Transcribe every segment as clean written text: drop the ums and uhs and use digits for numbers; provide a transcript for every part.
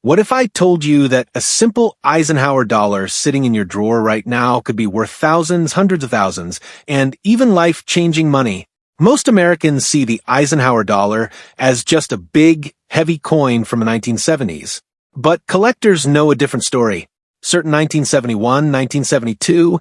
What if I told you that a simple Eisenhower dollar sitting in your drawer right now could be worth thousands, hundreds of thousands, and even life-changing money? Most Americans see the Eisenhower dollar as just a big, heavy coin from the 1970s. But collectors know a different story. Certain 1971, 1972,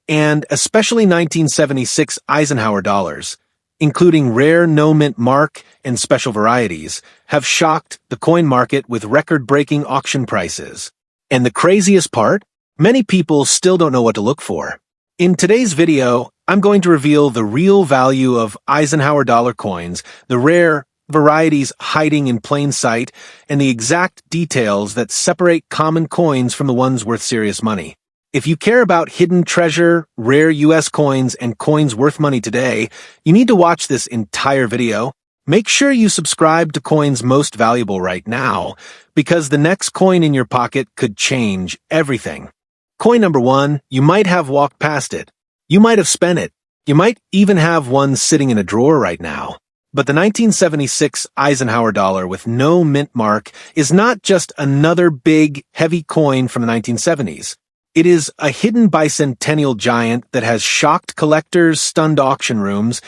and especially 1976 Eisenhower dollars, including rare no-mint mark and special varieties, have shocked the coin market with record-breaking auction prices. And the craziest part? Many people still don't know what to look for. In today's video, I'm going to reveal the real value of Eisenhower dollar coins, the rare varieties hiding in plain sight, and the exact details that separate common coins from the ones worth serious money. If you care about hidden treasure, rare US coins, and coins worth money today, you need to watch this entire video. Make sure you subscribe to Coins Most Valuable right now, because the next coin in your pocket could change everything. Coin number 1, you might have walked past it. You might have spent it. You might even have one sitting in a drawer right now. But the 1976 Eisenhower dollar with no mint mark is not just another big, heavy coin from the 1970s. It is a hidden bicentennial giant that has shocked collectors, stunned auction rooms,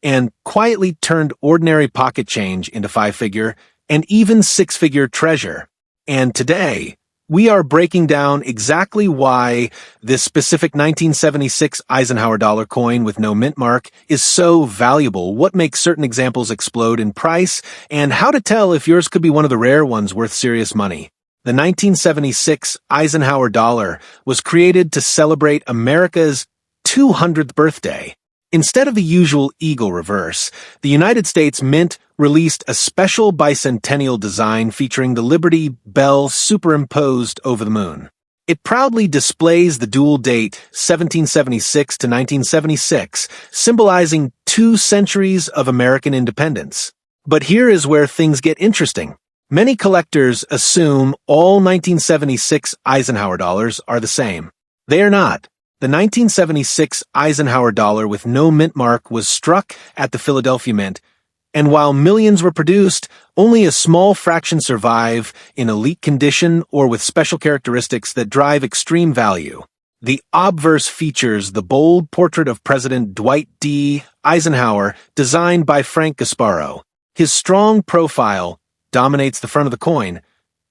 and quietly turned ordinary pocket change into 5-figure and even 6-figure treasure. And today, we are breaking down exactly why this specific 1976 Eisenhower dollar coin with no mint mark is so valuable, what makes certain examples explode in price, and how to tell if yours could be one of the rare ones worth serious money. The 1976 Eisenhower dollar was created to celebrate America's 200th birthday. Instead of the usual eagle reverse, the United States Mint released a special bicentennial design featuring the Liberty Bell superimposed over the moon. It proudly displays the dual date 1776 to 1976, symbolizing 2 centuries of American independence. But here is where things get interesting. Many collectors assume all 1976 Eisenhower dollars are the same. They are not. The 1976 Eisenhower dollar with no mint mark was struck at the Philadelphia Mint, and while millions were produced, only a small fraction survive in elite condition or with special characteristics that drive extreme value. The obverse features the bold portrait of President Dwight D. Eisenhower, designed by Frank Gasparo. His strong profile dominates the front of the coin,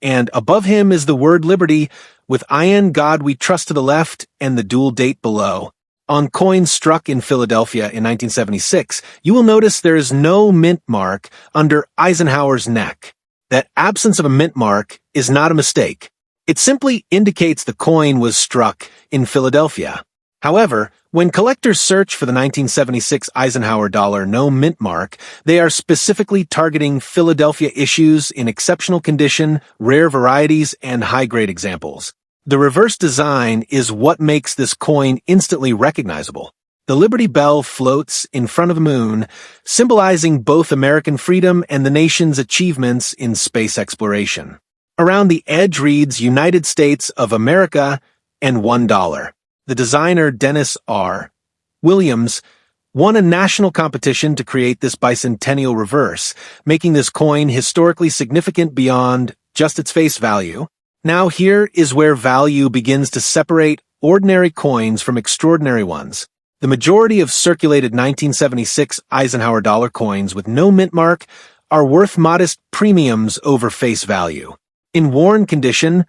and above him is the word Liberty, with "In God We Trust" to the left and the dual date below. On coins struck in Philadelphia in 1976, you will notice there is no mint mark under Eisenhower's neck. That absence of a mint mark is not a mistake. It simply indicates the coin was struck in Philadelphia. However, when collectors search for the 1976 Eisenhower dollar no mint mark, they are specifically targeting Philadelphia issues in exceptional condition, rare varieties, and high-grade examples. The reverse design is what makes this coin instantly recognizable. The Liberty Bell floats in front of the moon, symbolizing both American freedom and the nation's achievements in space exploration. Around the edge reads United States of America and $1. The designer Dennis R. Williams won a national competition to create this bicentennial reverse, making this coin historically significant beyond just its face value. Now here is where value begins to separate ordinary coins from extraordinary ones. The majority of circulated 1976 Eisenhower dollar coins with no mint mark are worth modest premiums over face value. In worn condition,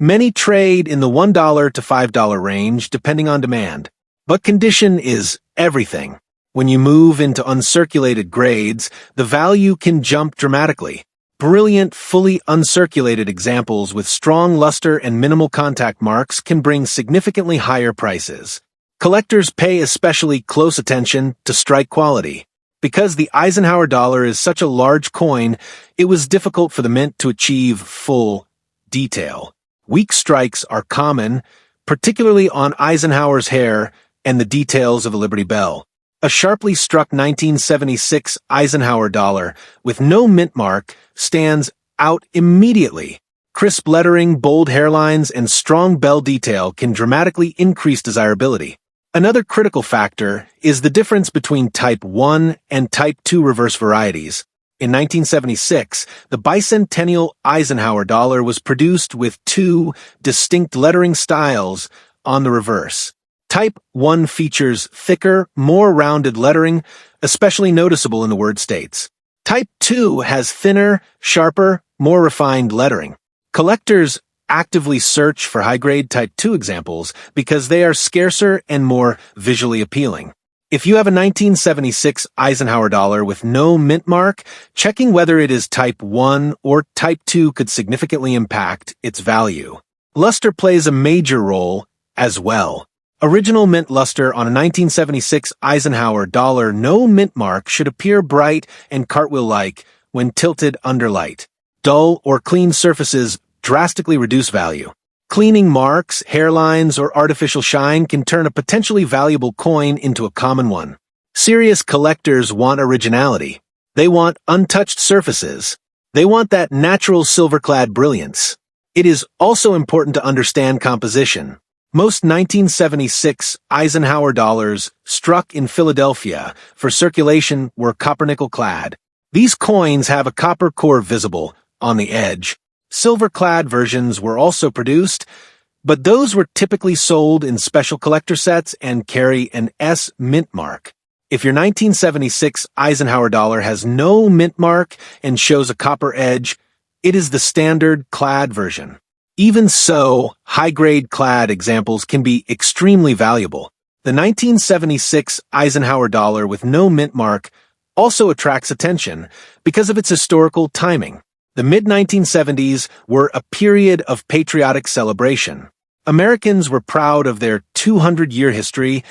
many trade in the $1 to $5 range depending on demand. But condition is everything. When you move into uncirculated grades, the value can jump dramatically. Brilliant, fully uncirculated examples with strong luster and minimal contact marks can bring significantly higher prices. Collectors pay especially close attention to strike quality. Because the Eisenhower dollar is such a large coin, it was difficult for the mint to achieve full detail. Weak strikes are common, particularly on Eisenhower's hair and the details of the Liberty Bell. A sharply struck 1976 Eisenhower dollar with no mint mark stands out immediately. Crisp lettering, bold hairlines, and strong bell detail can dramatically increase desirability. Another critical factor is the difference between Type 1 and Type 2 reverse varieties. In 1976, the Bicentennial Eisenhower Dollar was produced with two distinct lettering styles on the reverse. Type 1 features thicker, more rounded lettering, especially noticeable in the word states. Type 2 has thinner, sharper, more refined lettering. Collectors actively search for high-grade Type 2 examples because they are scarcer and more visually appealing. If you have a 1976 Eisenhower dollar with no mint mark, checking whether it is Type 1 or Type 2 could significantly impact its value. Luster plays a major role as well. Original mint luster on a 1976 Eisenhower dollar no mint mark should appear bright and cartwheel-like when tilted under light. Dull or clean surfaces drastically reduce value. Cleaning marks, hairlines, or artificial shine can turn a potentially valuable coin into a common one. Serious collectors want originality. They want untouched surfaces. They want that natural silver-clad brilliance. It is also important to understand composition. Most 1976 Eisenhower dollars struck in Philadelphia for circulation were copper-nickel clad. These coins have a copper core visible on the edge. Silver-clad versions were also produced, but those were typically sold in special collector sets and carry an S mint mark. If your 1976 Eisenhower dollar has no mint mark and shows a copper edge, it is the standard clad version. Even so, high-grade clad examples can be extremely valuable. The 1976 Eisenhower dollar with no mint mark also attracts attention because of its historical timing. The mid-1970s were a period of patriotic celebration. Americans were proud of their 200-year history,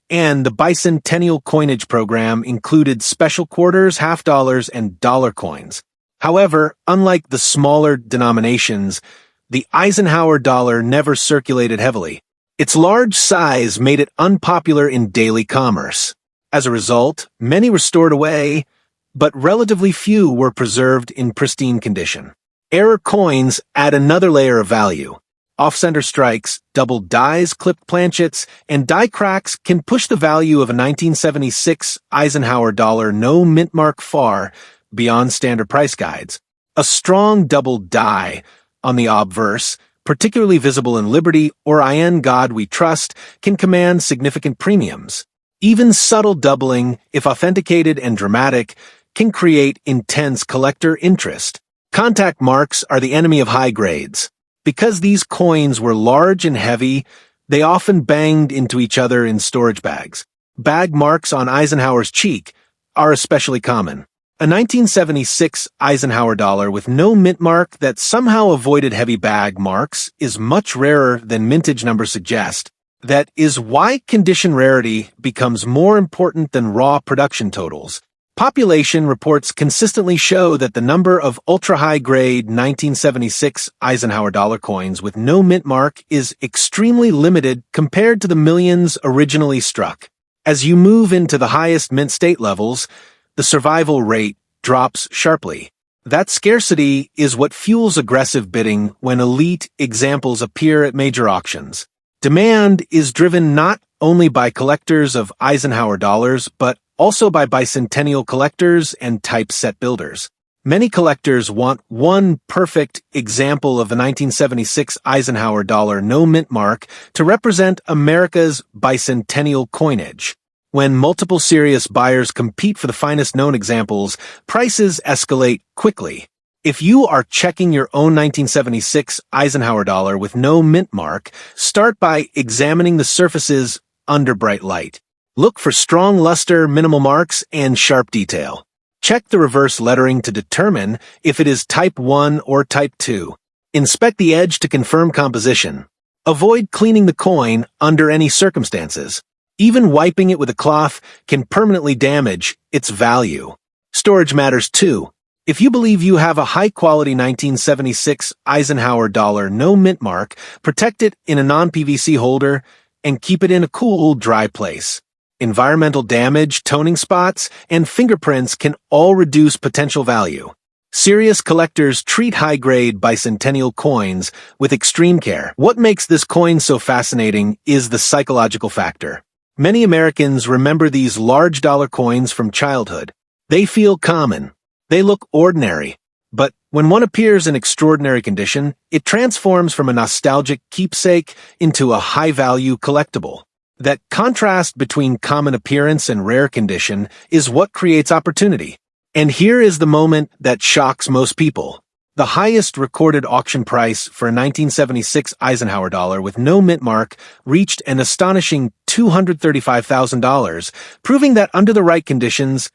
and the Bicentennial coinage program included special quarters, half dollars, and dollar coins. However, unlike the smaller denominations, the Eisenhower dollar never circulated heavily. Its large size made it unpopular in daily commerce. As a result, many were stored away, but relatively few were preserved in pristine condition. Error coins add another layer of value. Off-center strikes, doubled dies, clipped planchets, and die cracks can push the value of a 1976 Eisenhower dollar no mint mark far beyond standard price guides. A strong doubled die on the obverse, particularly visible in Liberty or In God We Trust, can command significant premiums. Even subtle doubling, if authenticated and dramatic, can create intense collector interest. Contact marks are the enemy of high grades. Because these coins were large and heavy, they often banged into each other in storage bags. Bag marks on Eisenhower's cheek are especially common. A 1976 Eisenhower dollar with no mint mark that somehow avoided heavy bag marks is much rarer than mintage numbers suggest. That is why condition rarity becomes more important than raw production totals. Population reports consistently show that the number of ultra-high-grade 1976 Eisenhower dollar coins with no mint mark is extremely limited compared to the millions originally struck. As you move into the highest mint state levels, the survival rate drops sharply. That scarcity is what fuels aggressive bidding when elite examples appear at major auctions. Demand is driven not only by collectors of Eisenhower dollars, but also by bicentennial collectors and typeset builders. Many collectors want one perfect example of the 1976 Eisenhower dollar no mint mark to represent America's bicentennial coinage. When multiple serious buyers compete for the finest known examples, prices escalate quickly. If you are checking your own 1976 Eisenhower dollar with no mint mark, start by examining the surfaces under bright light. Look for strong luster, minimal marks, and sharp detail. Check the reverse lettering to determine if it is Type 1 or Type 2. Inspect the edge to confirm composition. Avoid cleaning the coin under any circumstances. Even wiping it with a cloth can permanently damage its value. Storage matters too. If you believe you have a high-quality 1976 Eisenhower dollar no mint mark, protect it in a non-PVC holder and keep it in a cool, dry place. Environmental damage, toning spots, and fingerprints can all reduce potential value. Serious collectors treat high-grade bicentennial coins with extreme care. What makes this coin so fascinating is the psychological factor. Many Americans remember these large dollar coins from childhood. They feel common. They look ordinary, but when one appears in extraordinary condition, it transforms from a nostalgic keepsake into a high-value collectible. That contrast between common appearance and rare condition is what creates opportunity. And here is the moment that shocks most people. The highest recorded auction price for a 1976 Eisenhower dollar with no mint mark reached an astonishing $235,000, proving that under the right conditions,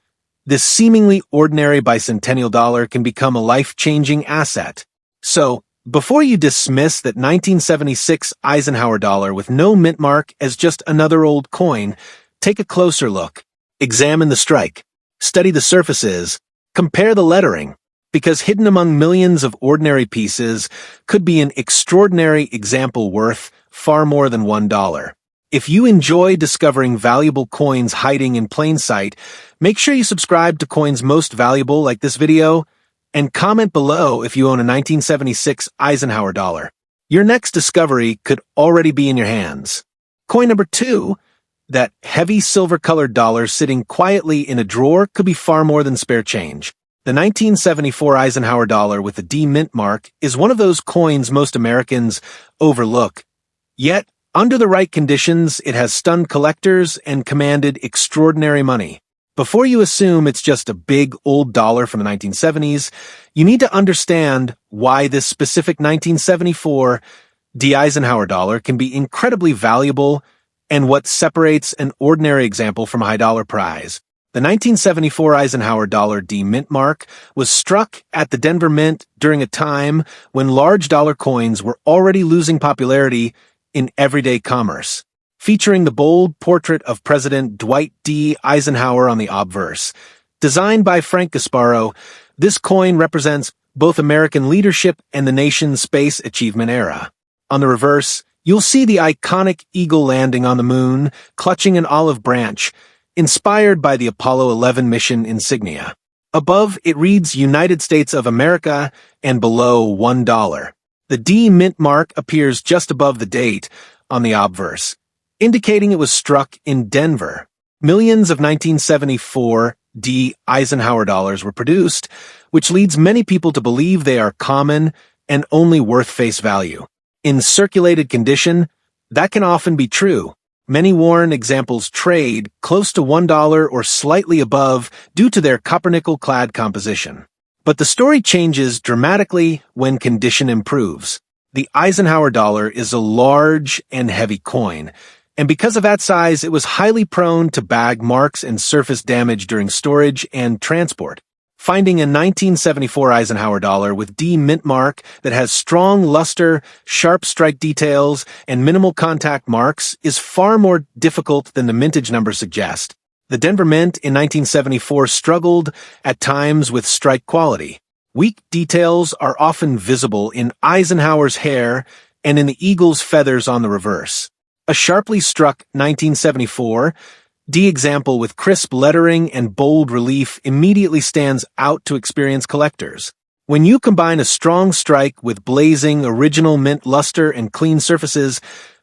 this seemingly ordinary bicentennial dollar can become a life-changing asset. So, before you dismiss that 1976 Eisenhower dollar with no mint mark as just another old coin, take a closer look. Examine the strike. Study the surfaces. Compare the lettering. Because hidden among millions of ordinary pieces could be an extraordinary example worth far more than $1. If you enjoy discovering valuable coins hiding in plain sight, make sure you subscribe to Coins Most Valuable like this video, and comment below if you own a 1976 Eisenhower dollar. Your next discovery could already be in your hands. Coin number 2, that heavy silver-colored dollar sitting quietly in a drawer could be far more than spare change. The 1974 Eisenhower dollar with the D mint mark is one of those coins most Americans overlook. Yet, under the right conditions, it has stunned collectors and commanded extraordinary money. Before you assume it's just a big old dollar from the 1970s, you need to understand why this specific 1974 D Eisenhower dollar can be incredibly valuable and what separates an ordinary example from a high-dollar prize. The 1974 Eisenhower Dollar D mint mark was struck at the Denver Mint during a time when large dollar coins were already losing popularity in everyday commerce. Featuring the bold portrait of President Dwight D. Eisenhower on the obverse. Designed by Frank Gasparo, this coin represents both American leadership and the nation's space achievement era. On the reverse, you'll see the iconic eagle landing on the moon, clutching an olive branch, inspired by the Apollo 11 mission insignia. Above, it reads United States of America, and below $1. The D mint mark appears just above the date on the obverse, indicating it was struck in Denver. Millions of 1974 D Eisenhower dollars were produced, which leads many people to believe they are common and only worth face value. In circulated condition, that can often be true. Many worn examples trade close to $1 or slightly above due to their copper-nickel-clad composition. But the story changes dramatically when condition improves. The Eisenhower dollar is a large and heavy coin, and because of that size, it was highly prone to bag marks and surface damage during storage and transport. Finding a 1974 Eisenhower dollar with D mint mark that has strong luster, sharp strike details, and minimal contact marks is far more difficult than the mintage numbers suggest. The Denver Mint in 1974 struggled at times with strike quality. Weak details are often visible in Eisenhower's hair and in the eagle's feathers on the reverse. A sharply struck 1974 D example with crisp lettering and bold relief immediately stands out to experienced collectors. When you combine a strong strike with blazing original mint luster and clean surfaces,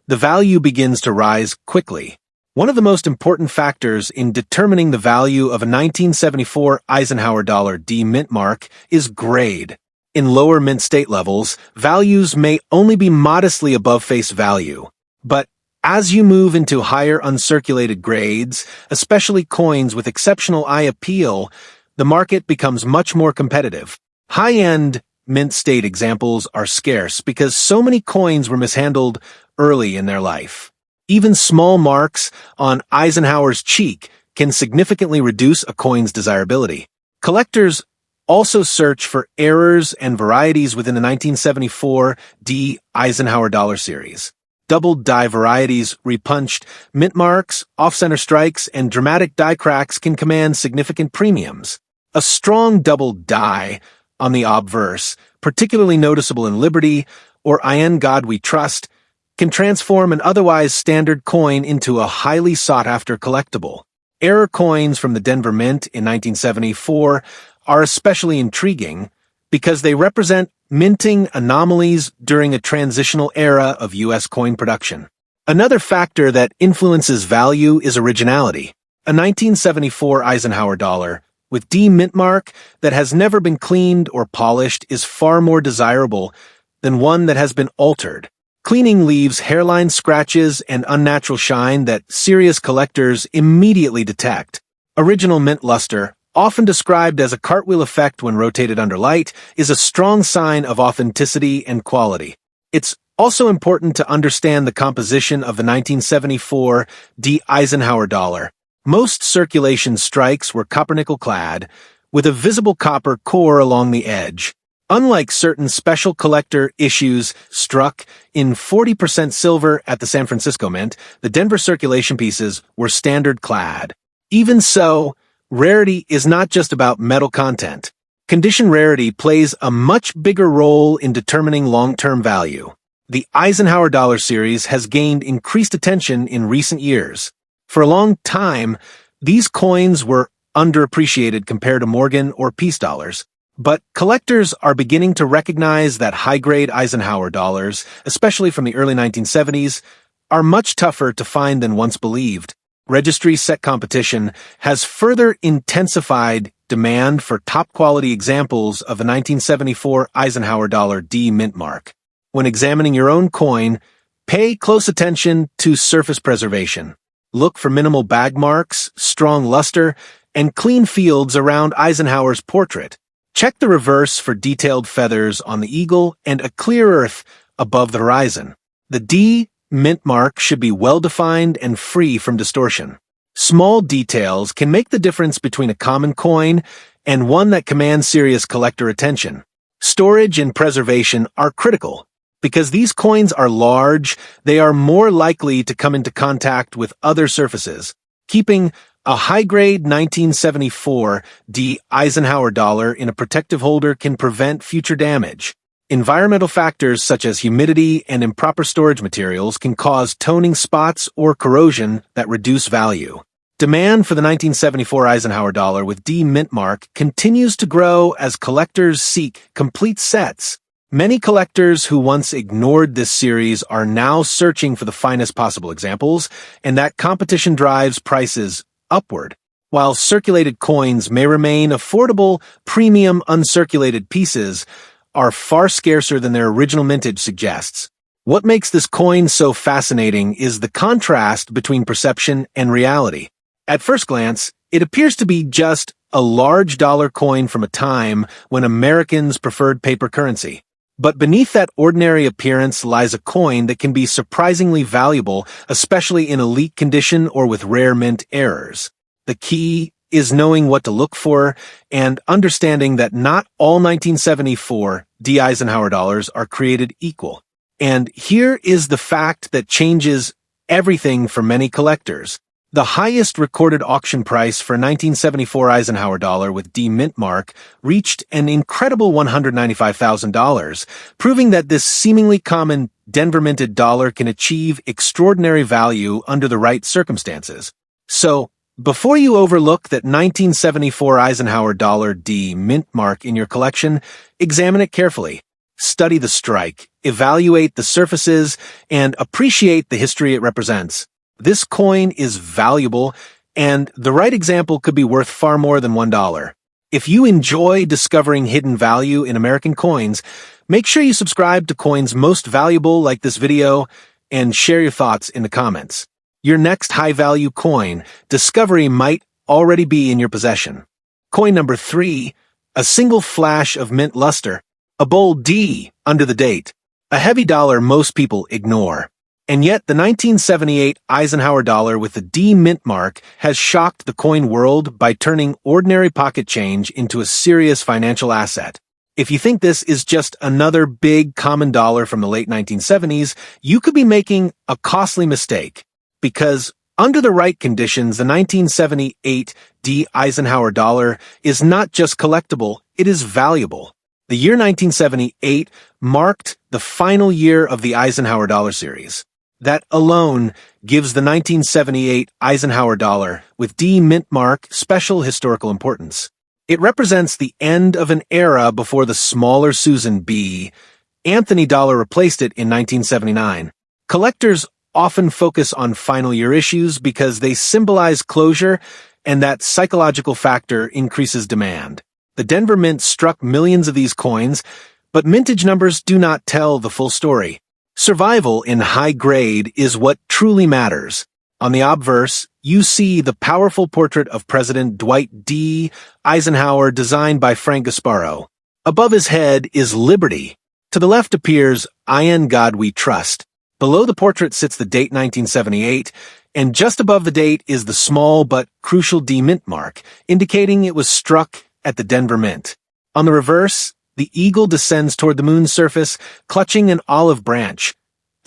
the value begins to rise quickly. One of the most important factors in determining the value of a 1974 Eisenhower Dollar D mint mark is grade. In lower mint state levels, values may only be modestly above face value. But as you move into higher uncirculated grades, especially coins with exceptional eye appeal, the market becomes much more competitive. High-end mint state examples are scarce because so many coins were mishandled early in their life. Even small marks on Eisenhower's cheek can significantly reduce a coin's desirability. Collectors also search for errors and varieties within the 1974 D Eisenhower Dollar series. Double die varieties, repunched, mint marks, off-center strikes, and dramatic die cracks can command significant premiums. A strong double die on the obverse, particularly noticeable in Liberty or In God We Trust, can transform an otherwise standard coin into a highly sought-after collectible. Error coins from the Denver Mint in 1974 are especially intriguing because they represent minting anomalies during a transitional era of U.S. coin production. Another factor that influences value is originality. A 1974 Eisenhower dollar with D mintmark that has never been cleaned or polished is far more desirable than one that has been altered. Cleaning leaves hairline scratches and unnatural shine that serious collectors immediately detect. Original mint luster, often described as a cartwheel effect when rotated under light, is a strong sign of authenticity and quality. It's also important to understand the composition of the 1974 D Eisenhower Dollar. Most circulation strikes were copper-nickel clad, with a visible copper core along the edge. Unlike certain special collector issues struck in 40% silver at the San Francisco Mint, the Denver circulation pieces were standard clad. Even so, rarity is not just about metal content. Condition rarity plays a much bigger role in determining long-term value. The Eisenhower Dollar series has gained increased attention in recent years. For a long time, these coins were underappreciated compared to Morgan or peace dollars. But collectors are beginning to recognize that high-grade Eisenhower dollars, especially from the early 1970s, are much tougher to find than once believed. Registry set competition has further intensified demand for top-quality examples of the 1974 Eisenhower Dollar D mintmark. When examining your own coin, pay close attention to surface preservation. Look for minimal bag marks, strong luster, and clean fields around Eisenhower's portrait. Check the reverse for detailed feathers on the eagle and a clear earth above the horizon. The D mintmark should be well-defined and free from distortion. Small details can make the difference between a common coin and one that commands serious collector attention. Storage and preservation are critical. Because these coins are large, they are more likely to come into contact with other surfaces. Keeping a high-grade 1974 D Eisenhower Dollar in a protective holder can prevent future damage. Environmental factors such as humidity and improper storage materials can cause toning spots or corrosion that reduce value. Demand for the 1974 Eisenhower Dollar with D mintmark continues to grow as collectors seek complete sets. Many collectors who once ignored this series are now searching for the finest possible examples, and that competition drives prices upward. While circulated coins may remain affordable, premium uncirculated pieces are far scarcer than their original mintage suggests. What makes this coin so fascinating is the contrast between perception and reality. At first glance, it appears to be just a large dollar coin from a time when Americans preferred paper currency. But beneath that ordinary appearance lies a coin that can be surprisingly valuable, especially in elite condition or with rare mint errors. The key is knowing what to look for and understanding that not all 1974 D Eisenhower dollars are created equal. And here is the fact that changes everything for many collectors. The highest recorded auction price for a 1974 Eisenhower dollar with D mintmark reached an incredible $195,000, proving that this seemingly common Denver-minted dollar can achieve extraordinary value under the right circumstances. So, before you overlook that 1974 Eisenhower Dollar D mintmark in your collection, examine it carefully. Study the strike, evaluate the surfaces, and appreciate the history it represents. This coin is valuable, and the right example could be worth far more than $1. If you enjoy discovering hidden value in American coins, make sure you subscribe to Coins Most Valuable like this video and share your thoughts in the comments. Your next high-value coin discovery might already be in your possession. Coin number 3, a single flash of mint luster, a bold D under the date, a heavy dollar most people ignore. And yet, the 1978 Eisenhower Dollar with the D mintmark has shocked the coin world by turning ordinary pocket change into a serious financial asset. If you think this is just another big common dollar from the late 1970s, you could be making a costly mistake. Because under the right conditions, the 1978 D Eisenhower Dollar is not just collectible, it is valuable. The year 1978 marked the final year of the Eisenhower Dollar series. That alone gives the 1978 Eisenhower Dollar with D mintmark special historical importance. It represents the end of an era before the smaller Susan B. Anthony Dollar replaced it in 1979. Collectors often focus on final year issues because they symbolize closure and that psychological factor increases demand. The Denver Mint struck millions of these coins, but mintage numbers do not tell the full story. Survival in high grade is what truly matters. On the obverse, you see the powerful portrait of President Dwight D. Eisenhower designed by Frank Gasparo. Above his head is Liberty. To the left appears "In God We Trust." Below the portrait sits the date 1978, and just above the date is the small but crucial D mint mark, indicating it was struck at the Denver Mint. On the reverse, the eagle descends toward the moon's surface, clutching an olive branch,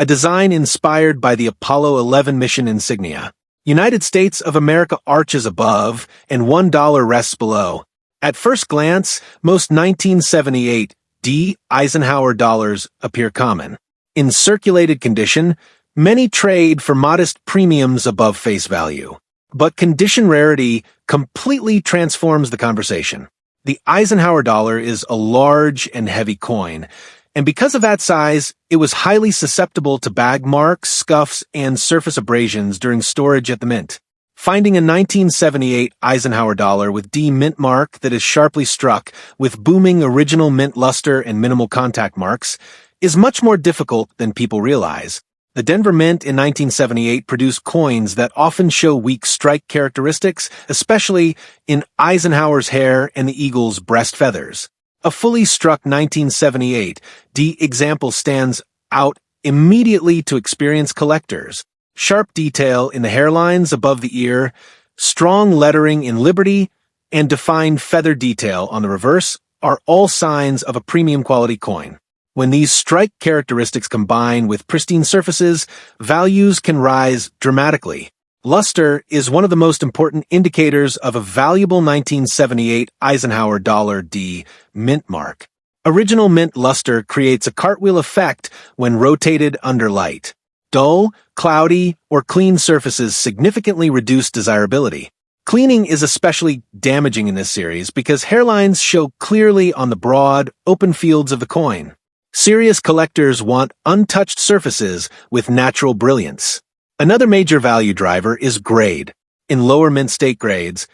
a design inspired by the Apollo 11 mission insignia. United States of America arches above, and $1 rests below. At first glance, most 1978 D. Eisenhower dollars appear common. In circulated condition, many trade for modest premiums above face value. But condition rarity completely transforms the conversation. The Eisenhower dollar is a large and heavy coin, and because of that size, it was highly susceptible to bag marks, scuffs, and surface abrasions during storage at the mint. Finding a 1978 Eisenhower dollar with D mint mark that is sharply struck with booming original mint luster and minimal contact marks is much more difficult than people realize. The Denver Mint in 1978 produced coins that often show weak strike characteristics, especially in Eisenhower's hair and the eagle's breast feathers. A fully struck 1978 D example stands out immediately to experienced collectors. Sharp detail in the hairlines above the ear, strong lettering in Liberty, and defined feather detail on the reverse are all signs of a premium quality coin. When these strike characteristics combine with pristine surfaces, values can rise dramatically. Luster is one of the most important indicators of a valuable 1978 Eisenhower Dollar D mint mark. Original mint luster creates a cartwheel effect when rotated under light. Dull, cloudy, or clean surfaces significantly reduce desirability. Cleaning is especially damaging in this series because hairlines show clearly on the broad, open fields of the coin. Serious collectors want untouched surfaces with natural brilliance. Another major value driver is grade. In lower mint state grades,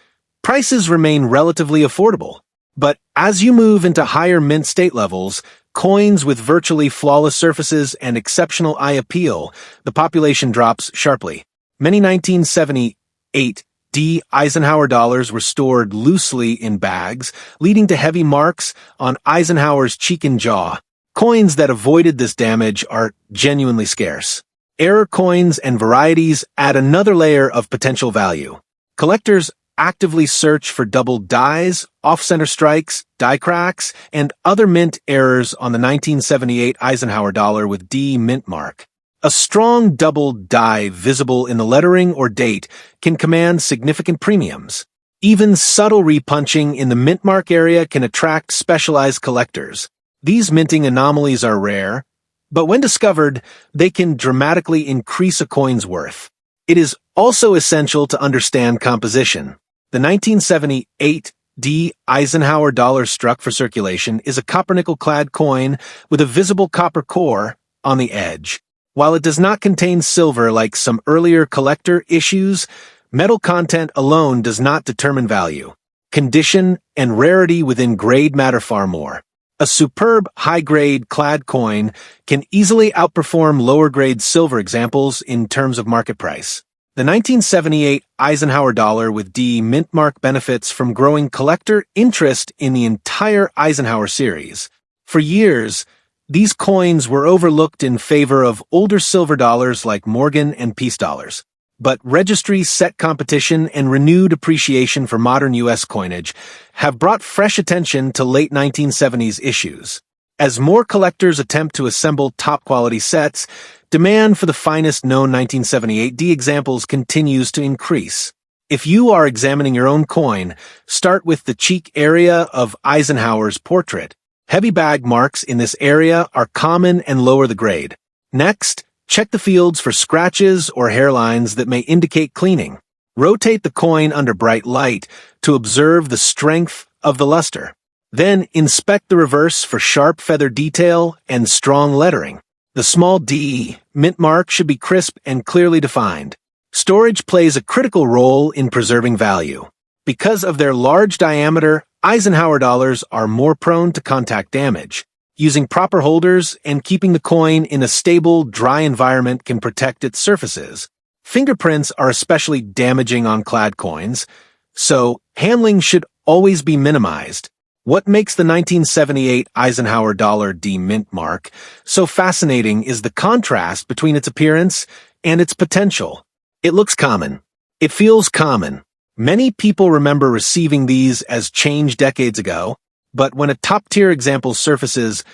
prices remain relatively affordable. But as you move into higher mint state levels, coins with virtually flawless surfaces and exceptional eye appeal, the population drops sharply. Many 1978 D. Eisenhower dollars were stored loosely in bags, leading to heavy marks on Eisenhower's cheek and jaw. Coins that avoided this damage are genuinely scarce. Error coins and varieties add another layer of potential value. Collectors actively search for double dies, off-center strikes, die cracks, and other mint errors on the 1978 Eisenhower dollar with D mint mark. A strong double die visible in the lettering or date can command significant premiums. Even subtle repunching in the mint mark area can attract specialized collectors. These minting anomalies are rare, but when discovered, they can dramatically increase a coin's worth. It is also essential to understand composition. The 1978 D. Eisenhower dollar struck for circulation is a copper-nickel-clad coin with a visible copper core on the edge. While it does not contain silver like some earlier collector issues, metal content alone does not determine value. Condition and rarity within grade matter far more. A superb high-grade clad coin can easily outperform lower-grade silver examples in terms of market price. The 1978 Eisenhower dollar with D mint mark benefits from growing collector interest in the entire Eisenhower series. For years, these coins were overlooked in favor of older silver dollars like Morgan and Peace dollars. But registry set competition and renewed appreciation for modern U.S. coinage have brought fresh attention to late 1970s issues. As more collectors attempt to assemble top-quality sets, demand for the finest known 1978 D examples continues to increase. If you are examining your own coin, start with the cheek area of Eisenhower's portrait. Heavy bag marks in this area are common and lower the grade. Next, check the fields for scratches or hairlines that may indicate cleaning. Rotate the coin under bright light to observe the strength of the luster. Then inspect the reverse for sharp feather detail and strong lettering. The small D mint mark should be crisp and clearly defined. Storage plays a critical role in preserving value. Because of their large diameter, Eisenhower dollars are more prone to contact damage. Using proper holders and keeping the coin in a stable, dry environment can protect its surfaces. Fingerprints are especially damaging on clad coins, so handling should always be minimized. What makes the 1978 Eisenhower Dollar mint mark so fascinating is the contrast between its appearance and its potential. It looks common. It feels common. Many people remember receiving these as change decades ago, but when a top-tier example surfaces,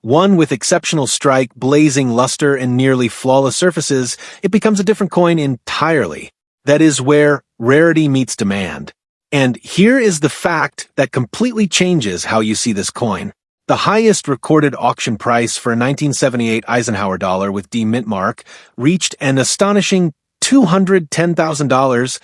one with exceptional strike, blazing luster, and nearly flawless surfaces, it becomes a different coin entirely. That is where rarity meets demand. And here is the fact that completely changes how you see this coin. The highest recorded auction price for a 1978 Eisenhower dollar with mint mark reached an astonishing $210,000,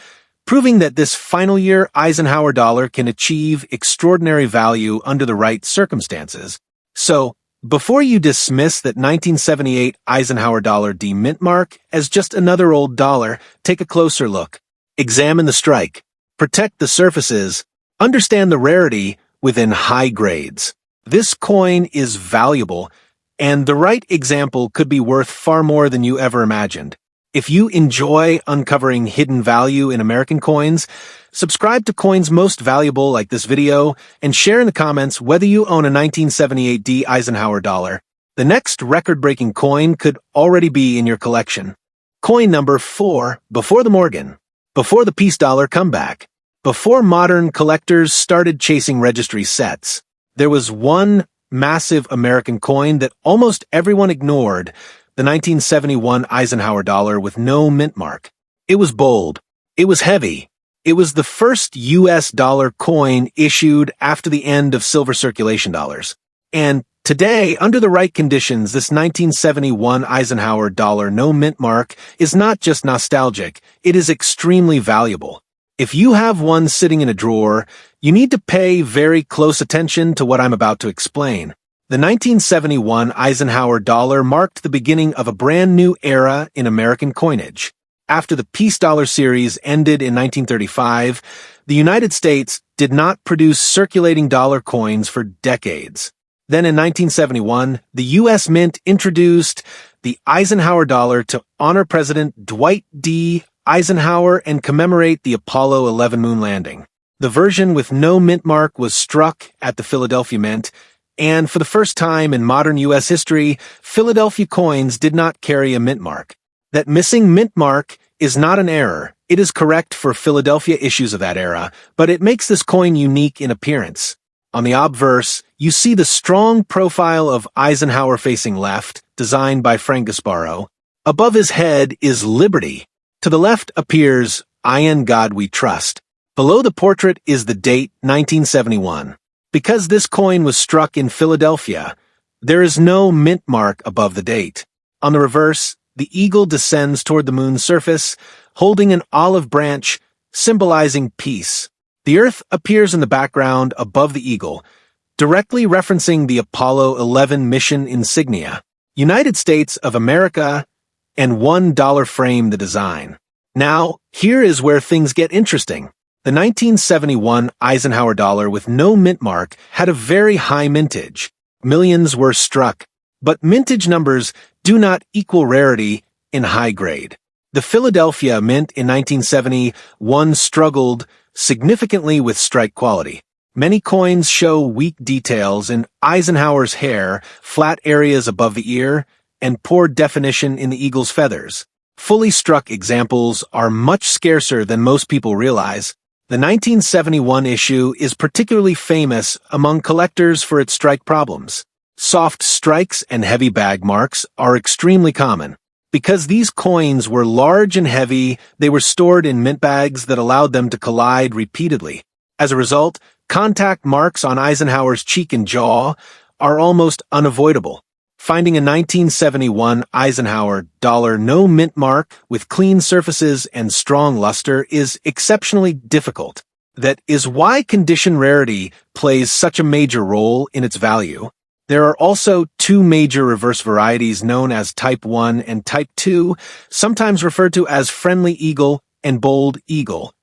proving that this final year Eisenhower dollar can achieve extraordinary value under the right circumstances. So, before you dismiss that 1978 Eisenhower dollar mint mark as just another old dollar, take a closer look. Examine the strike. Protect the surfaces. Understand the rarity within high grades. This coin is valuable, and the right example could be worth far more than you ever imagined. If you enjoy uncovering hidden value in American coins, subscribe to Coins Most Valuable like this video, and share in the comments whether you own a 1978 Eisenhower dollar. The next record-breaking coin could already be in your collection. Coin number 4, before the Morgan. Before the peace dollar comeback. Before modern collectors started chasing registry sets, there was one massive American coin that almost everyone ignored, the 1971 Eisenhower dollar with no mint mark. It was bold. It was heavy. It was the first U.S. dollar coin issued after the end of silver circulation dollars. And today, under the right conditions, this 1971 Eisenhower dollar no mint mark is not just nostalgic, it is extremely valuable. If you have one sitting in a drawer, you need to pay very close attention to what I'm about to explain. The 1971 Eisenhower dollar marked the beginning of a brand new era in American coinage. After the peace dollar series ended in 1935, the United States did not produce circulating dollar coins for decades. Then in 1971, the U.S. Mint introduced the Eisenhower dollar to honor President Dwight D. Eisenhower and commemorate the Apollo 11 moon landing. The version with no mint mark was struck at the Philadelphia Mint, and for the first time in modern U.S. history, Philadelphia coins did not carry a mint mark. That missing mint mark is not an error. It is correct for Philadelphia issues of that era, but it makes this coin unique in appearance. On the obverse, you see the strong profile of Eisenhower facing left, designed by Frank Gasparo. Above his head is Liberty. To the left appears "I in God We Trust." Below the portrait is the date 1971. Because this coin was struck in Philadelphia, there is no mint mark above the date. On the reverse, the eagle descends toward the moon's surface, holding an olive branch, symbolizing peace. The Earth appears in the background above the eagle, directly referencing the Apollo 11 mission insignia. United States of America, and $1 frame the design. Now, here is where things get interesting. The 1971 Eisenhower dollar with no mint mark had a very high mintage. Millions were struck, but mintage numbers do not equal rarity in high grade. The Philadelphia Mint in 1971 struggled significantly with strike quality. Many coins show weak details in Eisenhower's hair, flat areas above the ear, and poor definition in the eagle's feathers. Fully struck examples are much scarcer than most people realize. The 1971 issue is particularly famous among collectors for its strike problems. Soft strikes and heavy bag marks are extremely common. Because these coins were large and heavy, they were stored in mint bags that allowed them to collide repeatedly. As a result, contact marks on Eisenhower's cheek and jaw are almost unavoidable. Finding a 1971 Eisenhower dollar no mint mark with clean surfaces and strong luster is exceptionally difficult. That is why condition rarity plays such a major role in its value. There are also two major reverse varieties known as Type 1 and Type 2, sometimes referred to as Friendly Eagle and Bold Eagle.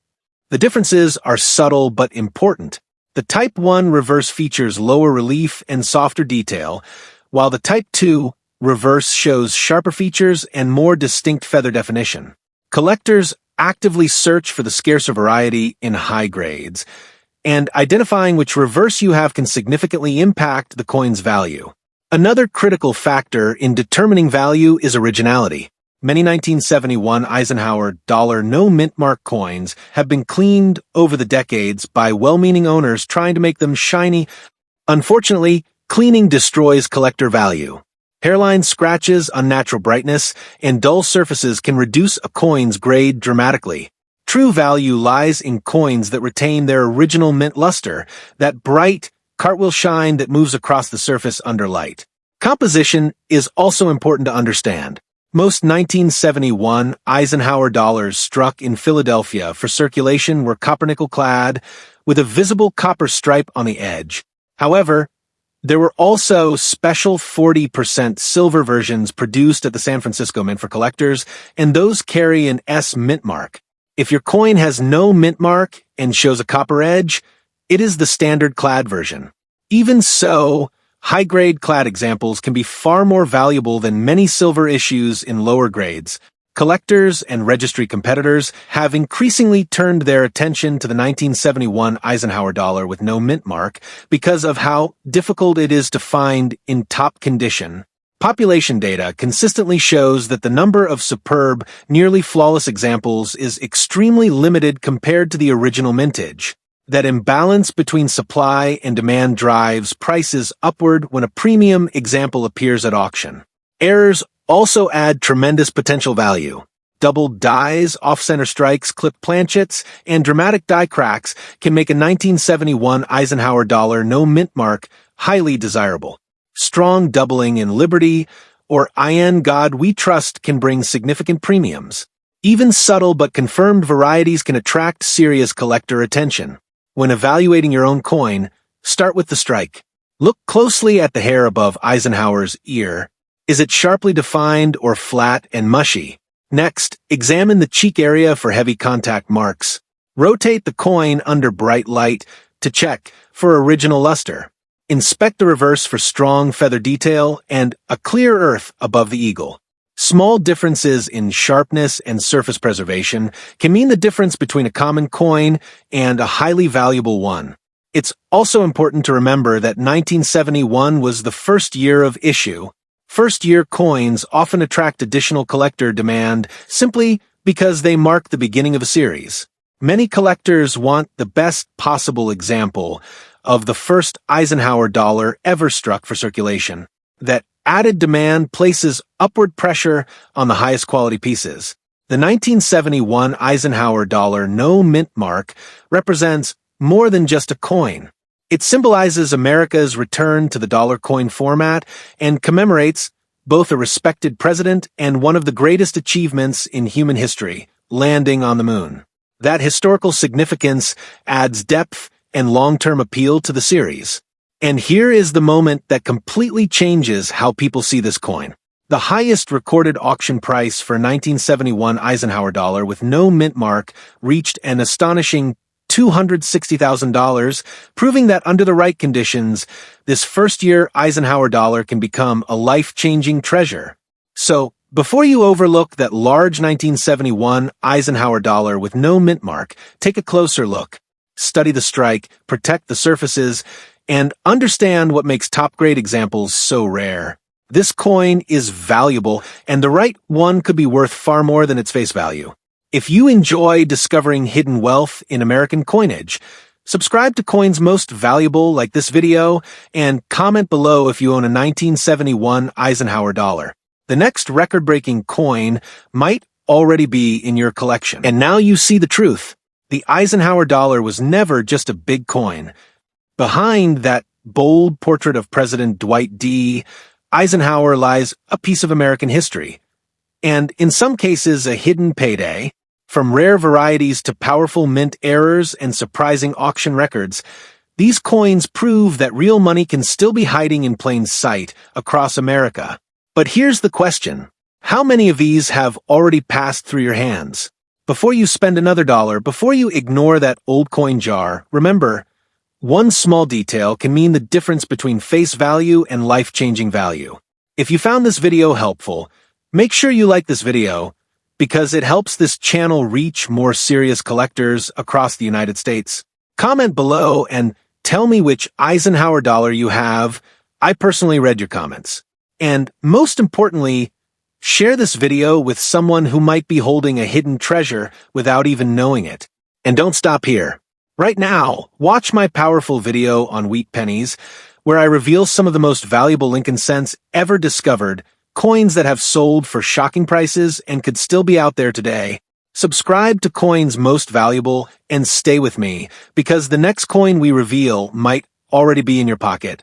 The differences are subtle but important. The Type 1 reverse features lower relief and softer detail, while the Type 2 reverse shows sharper features and more distinct feather definition. Collectors actively search for the scarcer variety in high grades, and identifying which reverse you have can significantly impact the coin's value. Another critical factor in determining value is originality. Many 1971 Eisenhower Dollar no-mint mark coins have been cleaned over the decades by well-meaning owners trying to make them shiny. Unfortunately, cleaning destroys collector value. Hairline scratches, unnatural brightness, and dull surfaces can reduce a coin's grade dramatically. True value lies in coins that retain their original mint luster, that bright, cartwheel shine that moves across the surface under light. Composition is also important to understand. Most 1971 Eisenhower dollars struck in Philadelphia for circulation were copper-nickel clad, with a visible copper stripe on the edge. However, there were also special 40% silver versions produced at the San Francisco Mint for collectors, and those carry an S mint mark. If your coin has no mint mark and shows a copper edge, it is the standard clad version. Even so, high-grade clad examples can be far more valuable than many silver issues in lower grades. Collectors and registry competitors have increasingly turned their attention to the 1971 Eisenhower dollar with no mint mark because of how difficult it is to find in top condition. Population data consistently shows that the number of superb, nearly flawless examples is extremely limited compared to the original mintage. That imbalance between supply and demand drives prices upward when a premium example appears at auction. Errors also add tremendous potential value. Doubled dies, off-center strikes, clipped planchets, and dramatic die cracks can make a 1971 Eisenhower dollar no mint mark highly desirable. Strong doubling in Liberty or In God We Trust can bring significant premiums. Even subtle but confirmed varieties can attract serious collector attention. When evaluating your own coin, start with the strike. Look closely at the hair above Eisenhower's ear. Is it sharply defined or flat and mushy? Next, examine the cheek area for heavy contact marks. Rotate the coin under bright light to check for original luster. Inspect the reverse for strong feather detail and a clear earth above the eagle. Small differences in sharpness and surface preservation can mean the difference between a common coin and a highly valuable one. It's also important to remember that 1971 was the first year of issue. First-year coins often attract additional collector demand simply because they mark the beginning of a series. Many collectors want the best possible example of the first Eisenhower dollar ever struck for circulation. That added demand places upward pressure on the highest quality pieces. The 1971 Eisenhower dollar no mint mark represents more than just a coin. It symbolizes America's return to the dollar coin format and commemorates both a respected president and one of the greatest achievements in human history, landing on the moon. That historical significance adds depth and long-term appeal to the series. And here is the moment that completely changes how people see this coin. The highest recorded auction price for a 1971 Eisenhower dollar with no mint mark reached an astonishing $260,000, proving that under the right conditions, this first-year Eisenhower dollar can become a life-changing treasure. So, before you overlook that large 1971 Eisenhower dollar with no mint mark, take a closer look. Study the strike, protect the surfaces, and understand what makes top-grade examples so rare. This coin is valuable, and the right one could be worth far more than its face value. If you enjoy discovering hidden wealth in American coinage, subscribe to Coins Most Valuable like this video, and comment below if you own a 1971 Eisenhower dollar. The next record-breaking coin might already be in your collection. And now you see the truth. The Eisenhower dollar was never just a big coin. Behind that bold portrait of President Dwight D. Eisenhower lies a piece of American history. And in some cases, a hidden payday. From rare varieties to powerful mint errors and surprising auction records, these coins prove that real money can still be hiding in plain sight across America. But here's the question. How many of these have already passed through your hands? Before you spend another dollar, before you ignore that old coin jar, remember, one small detail can mean the difference between face value and life-changing value. If you found this video helpful, make sure you like this video because it helps this channel reach more serious collectors across the United States. Comment below and tell me which Eisenhower dollar you have. I personally read your comments. And most importantly, share this video with someone who might be holding a hidden treasure without even knowing it. And don't stop here. Right now, watch my powerful video on wheat pennies, where I reveal some of the most valuable Lincoln cents ever discovered, coins that have sold for shocking prices and could still be out there today. Subscribe to Coins Most Valuable and stay with me, because the next coin we reveal might already be in your pocket.